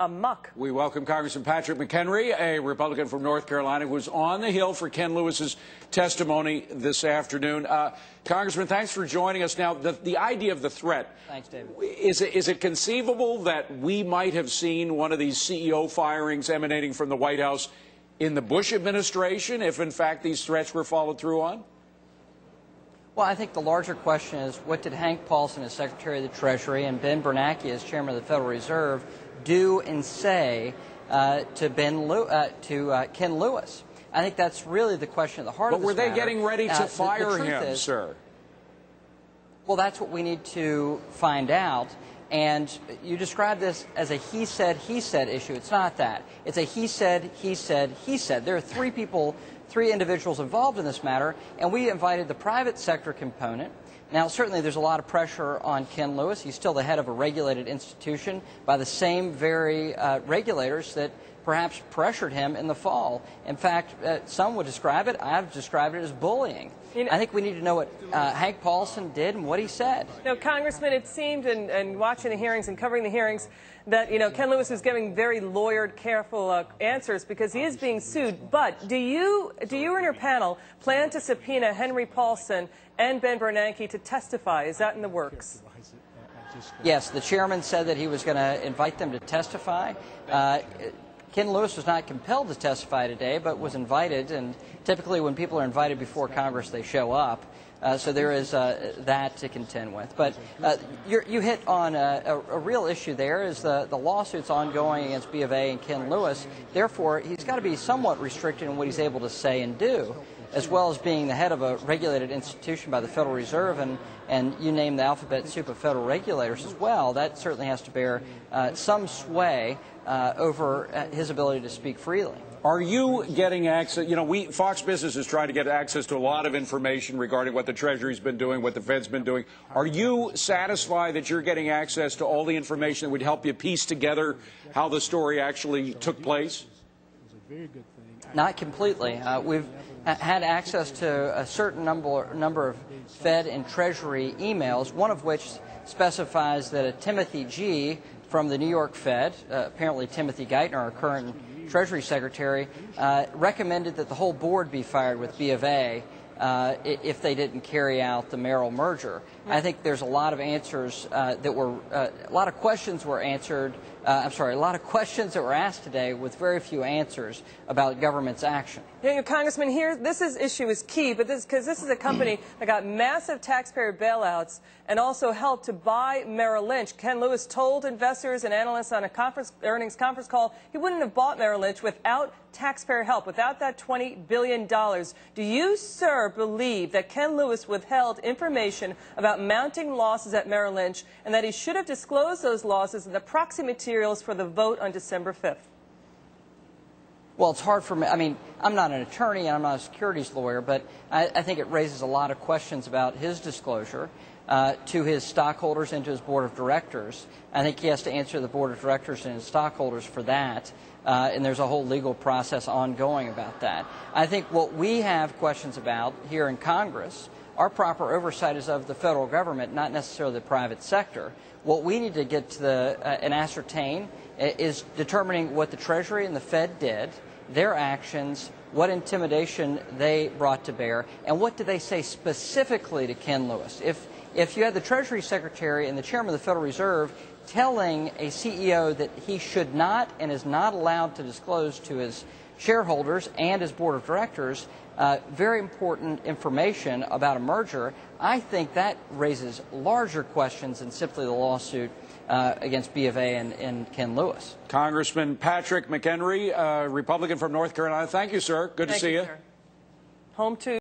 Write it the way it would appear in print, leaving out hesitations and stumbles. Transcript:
amok. We welcome Congressman Patrick McHenry, a Republican from North Carolina, who's on the Hill for Ken Lewis's testimony this afternoon. Congressman, thanks for joining us. Now, the idea of the threat. Thanks, David. Is it conceivable that we might have seen one of these CEO firings emanating from the White House in the Bush administration, if in fact these threats were followed through on? Well, I think the larger question is, what did Hank Paulson as Secretary of the Treasury and Ben Bernanke as Chairman of the Federal Reserve do and say to Ken Lewis? I think that's really the question at the heart of this matter. But were they getting ready to fire him, sir? Well, that's what we need to find out. And you describe this as a he said issue. It's not that. It's a he said. There are three individuals involved in this matter, and we invited the private sector component. Now, certainly there's a lot of pressure on Ken Lewis. He's still the head of a regulated institution by the same very regulators that perhaps pressured him in the fall. In fact, some would describe it, I've described it as bullying. I think we need to know what Hank Paulson did and what he said. Congressman, it seemed, and watching the hearings and covering the hearings, that Ken Lewis is giving very lawyered, careful answers because he is being sued. But do you and your panel plan to subpoena Henry Paulson and Ben Bernanke to testify? Is that in the works? Yes, the chairman said that he was going to invite them to testify. Ken Lewis was not compelled to testify today, but was invited, and typically when people are invited before Congress, they show up. So there is that to contend with. But you hit on a real issue there is the lawsuits ongoing against B of A and Ken Lewis. Therefore, he's got to be somewhat restricted in what he's able to say and do, as well as being the head of a regulated institution by the Federal Reserve, and you name the alphabet soup of federal regulators as well. That certainly has to bear some sway over his ability to speak freely. Are you getting access? Fox Business is trying to get access to a lot of information regarding what the Treasury's been doing, what the Fed's been doing. Are you satisfied that you're getting access to all the information that would help you piece together how the story actually took place? Not completely. We've had access to a certain number of Fed and Treasury emails, one of which specifies that a Timothy G. from the New York Fed, apparently Timothy Geithner, our current Treasury Secretary, recommended that the whole board be fired with B of A if they didn't carry out the Merrill merger. I think there's a lot of answers a lot of questions were answered. A lot of questions that were asked today with very few answers about government's action. Congressman, this issue is key, but because this is a company that got massive taxpayer bailouts and also helped to buy Merrill Lynch. Ken Lewis told investors and analysts on a earnings conference call he wouldn't have bought Merrill Lynch without taxpayer help, without that $20 billion. Do you, sir, believe that Ken Lewis withheld information about mounting losses at Merrill Lynch and that he should have disclosed those losses in the proxy materials for the vote on December 5th? Well, it's hard for me. I mean, I'm not an attorney and I'm not a securities lawyer, but I think it raises a lot of questions about his disclosure to his stockholders and to his board of directors. I think he has to answer the board of directors and his stockholders for that, and there's a whole legal process ongoing about that. I think what we have questions about here in Congress, our proper oversight is of the federal government, not necessarily the private sector. What we need to get to and ascertain is determining what the Treasury and the Fed did, their actions, what intimidation they brought to bear, and what did they say specifically to Ken Lewis. If you had the Treasury Secretary and the Chairman of the Federal Reserve telling a CEO that he should not and is not allowed to disclose to his shareholders and his board of directors very important information about a merger, I think that raises larger questions than simply the lawsuit against B of A and Ken Lewis. Congressman Patrick McHenry, Republican from North Carolina. Thank you, sir. Good to see you. Home to